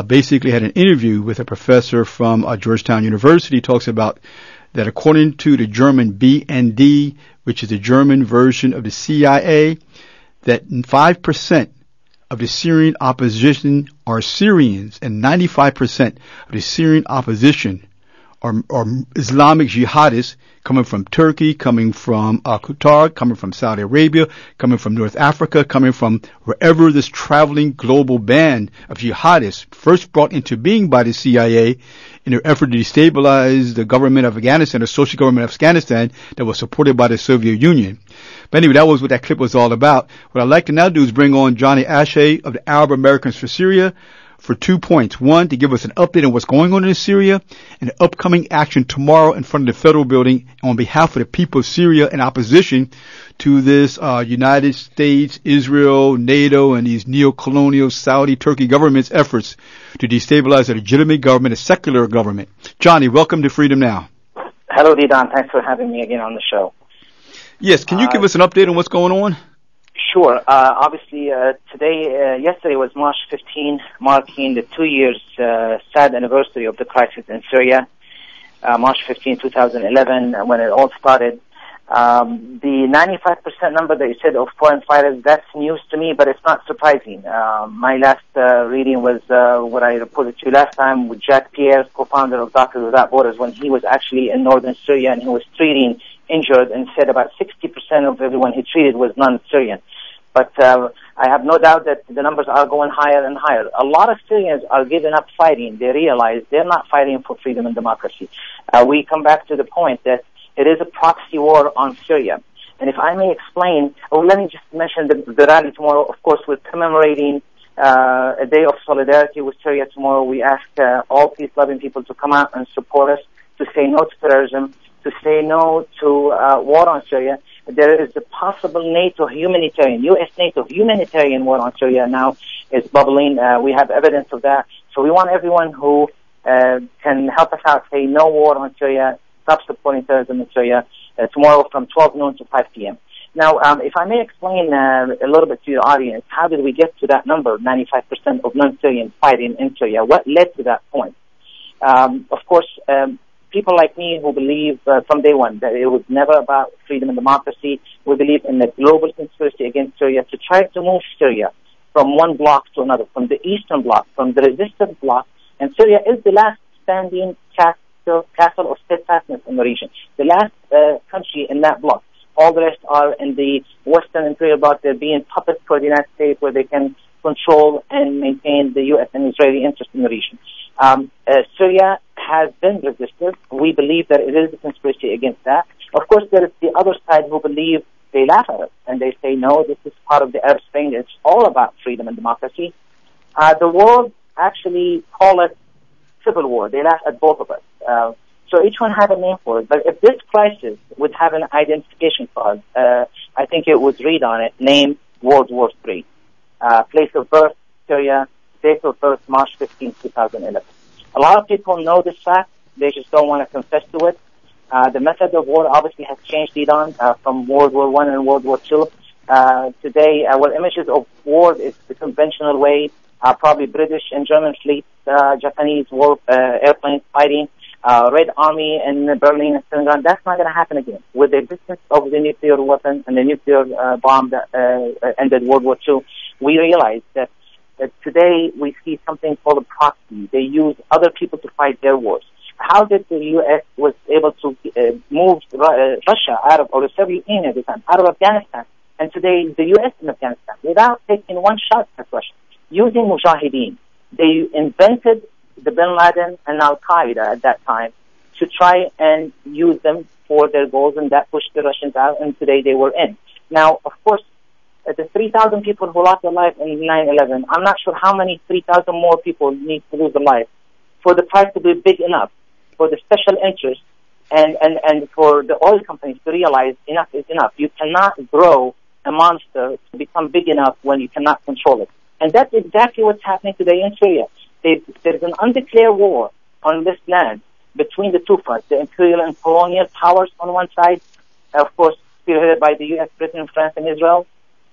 basically had an interview with a professor from Georgetown University. He talks about that according to the German BND, which is the German version of the CIA, that 5% of the Syrian opposition are Syrians, and 95% of the Syrian opposition are Islamic jihadists coming from Turkey, coming from Qatar, coming from Saudi Arabia, coming from North Africa, coming from wherever this traveling global band of jihadists first brought into being by the CIA in their effort to destabilize the government of Afghanistan, the social government of Afghanistan that was supported by the Soviet Union. But anyway, that was what that clip was all about. What I'd like to now do is bring on Johnny Achi of the Arab Americans for Syria for 2 points. One, to give us an update on what's going on in Syria and the upcoming action tomorrow in front of the federal building on behalf of the people of Syria in opposition to this United States, Israel, NATO, and these neo-colonial Saudi, Turkey governments' efforts to destabilize a legitimate government, a secular government. Johnny, welcome to Freedom Now. Hello, Didan. Thanks for having me again on the show. Yes, can you give us an update on what's going on? Sure. Obviously, yesterday was March 15, marking the 2 years sad anniversary of the crisis in Syria. March 15, 2011, when it all started. The 95% number that you said of foreign fighters, that's news to me, but it's not surprising. My last reading was what I reported to you last time with Jack Pierre, co-founder of Doctors Without Borders, when he was actually in northern Syria and he was treating injured, and said about 60% of everyone he treated was non-Syrian. But I have no doubt that the numbers are going higher and higher. A lot of Syrians are giving up fighting. They realize they're not fighting for freedom and democracy. We come back to the point that it is a proxy war on Syria. And if I may explain, let me just mention the rally tomorrow. Of course, we're commemorating a day of solidarity with Syria tomorrow. We ask all peace-loving people to come out and support us, to say no to terrorism, to say no to war on Syria. There is a possible NATO humanitarian, U.S. NATO humanitarian war on Syria now is bubbling. We have evidence of that. So we want everyone who can help us out say no war on Syria, stop supporting terrorism in Syria, tomorrow from 12 noon to 5 p.m. Now, if I may explain a little bit to your audience, how did we get to that number, 95% of non-Syrians fighting in Syria? What led to that point? Of course, people like me who believe from day one that it was never about freedom and democracy. We believe in the global conspiracy against Syria to try to move Syria from one bloc to another, from the eastern bloc, from the resistant bloc. And Syria is the last standing castle of steadfastness in the region, the last country in that bloc. All the rest are in the Western Imperial bloc. They're being puppets for the United States, where they can control and maintain the U.S. and Israeli interest in the region. Syria has been resisted. We believe that it is a conspiracy against that. Of course, there is the other side who believe, they laugh at us and they say, no, this is part of the Arab Spring. It's all about freedom and democracy. The world actually call it civil war. They laugh at both of us. So each one had a name for it. But if this crisis would have an identification card, I think it would read on it, name World War III. Place of birth, Syria. Date of birth, March 15, 2011. A lot of people know this fact. They just don't want to confess to it. The method of war obviously has changed, Iran, from World War I and World War II. Today, images of war is the conventional way. Probably British and German fleets, Japanese war airplanes fighting, Red Army in Berlin and Stalingrad. That's not going to happen again. With the existence of the nuclear weapon and the nuclear bomb that ended World War II, we realize that today we see something called a proxy. They use other people to fight their wars. How did the U.S. was able to move Russia out of, or the Soviet Union at the time, out of Afghanistan, and today the U.S. in Afghanistan, without taking one shot at Russia, using mujahideen? They invented the Bin Laden and al-Qaeda at that time to try and use them for their goals, and that pushed the Russians out, and today they were in. Now, of course, the 3,000 people who lost their life in 9/11, I'm not sure how many 3,000 more people need to lose their life for the price to be big enough, for the special interest, and for the oil companies to realize enough is enough. You cannot grow a monster to become big enough when you cannot control it. And that's exactly what's happening today in Syria. There's an undeclared war on this land between the two fronts, the imperial and colonial powers on one side, of course, spearheaded by the U.S., Britain, France, and Israel,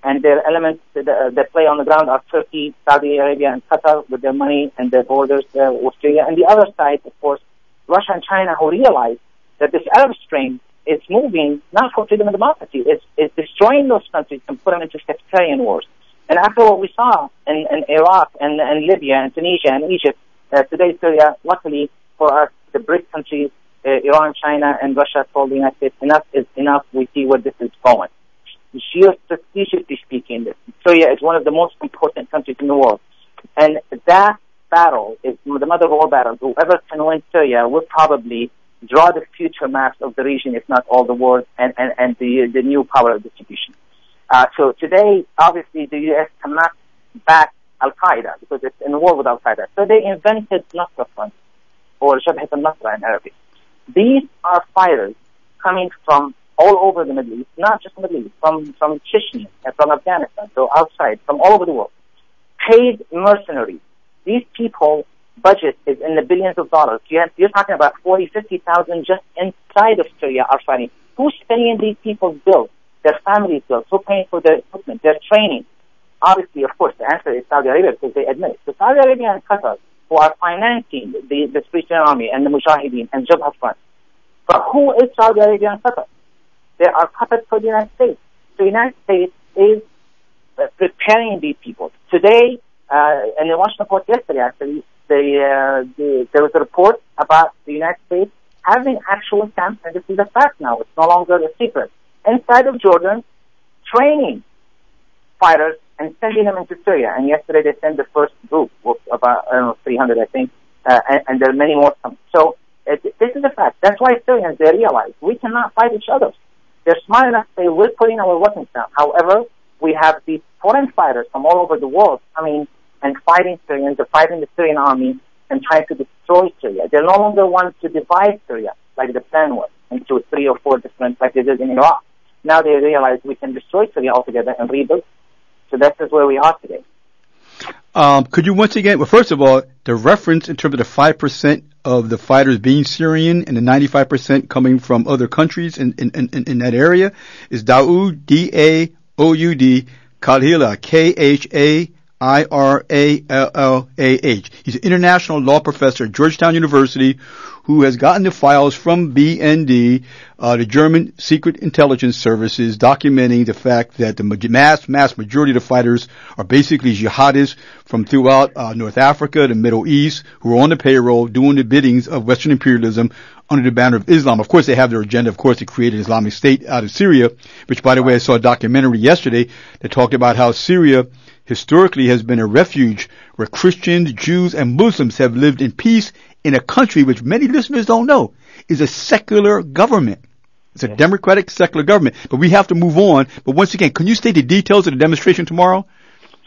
And their elements that play on the ground are Turkey, Saudi Arabia, and Qatar with their money and their borders with Syria. And the other side, of course, Russia and China, who realize that this Arab Spring is moving not for freedom and democracy. It's destroying those countries and put them into sectarian wars. And after what we saw in Iraq and Libya and Tunisia and Egypt, today Syria, luckily for us, the BRIC countries, Iran, China, and Russia told the United States, enough is enough. We see where this is going. Geostrategically speaking, Syria is one of the most important countries in the world. And that battle is the mother of all battles. Whoever can win Syria will probably draw the future maps of the region, if not all the world, and the new power of distribution. So today, obviously, the U.S. cannot back al-Qaeda because it's in war with al-Qaeda. So they invented Nusra Front, or Jabhat al-Nusra in Arabic. These are fighters coming from all over the Middle East, not just the Middle East, from Chechnya, from Afghanistan, so outside, from all over the world. Paid mercenaries. These people budget is in the billions of dollars. You're talking about 50,000 just inside of Syria are fighting. Who's paying these people's bills? Their families' bills. Who's paying for their equipment, their training? Obviously, of course, the answer is Saudi Arabia because they admit it. So Saudi Arabia and Qatar, who are financing the Syrian army and the Mujahideen and Jabhat Front. But who is Saudi Arabia and Qatar? They are puppets for the United States. So the United States is preparing these people. Today, in the Washington Post yesterday, actually, there was a report about the United States having actual camps, and this is a fact now. It's no longer a secret. Inside of Jordan, training fighters and sending them into Syria. And yesterday they sent the first group of about 300, I think, and there are many more coming. So this is a fact. That's why Syrians, they realize we cannot fight each other. They're smart enough to say, we're putting our weapons down. However, we have these foreign fighters from all over the world coming and fighting Syrians, they're fighting the Syrian army and trying to destroy Syria. They no longer want to divide Syria, like the plan was, into 3 or 4 different, like they did in Iraq. Now they realize we can destroy Syria altogether and rebuild. So that is where we are today. Could you once again, well, first of all, the reference in terms of the 5% of the fighters being Syrian and the 95% coming from other countries in that area is Daoud, D-A-O-U-D, Khalila, K-H-A-I-R-A-L-L-A-H. He's an international law professor at Georgetown University who has gotten the files from BND, the German Secret Intelligence Services, documenting the fact that the mass majority of the fighters are basically jihadists from throughout North Africa, the Middle East, who are on the payroll doing the biddings of Western imperialism under the banner of Islam. Of course, they have their agenda, of course, to create an Islamic State out of Syria, which, by the way, I saw a documentary yesterday that talked about how Syria historically has been a refuge where Christians, Jews, and Muslims have lived in peace in a country which many listeners don't know is a secular government. It's a democratic secular government. But we have to move on. But once again, can you state the details of the demonstration tomorrow?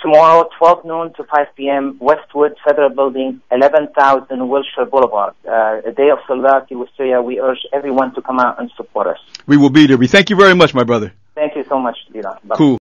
Tomorrow, 12 noon to 5 p.m., Westwood Federal Building, 11,000 Wilshire Boulevard. A day of solidarity with Syria. We urge everyone to come out and support us. We will be there. We thank you very much, my brother. Thank you so much, Leon. Cool.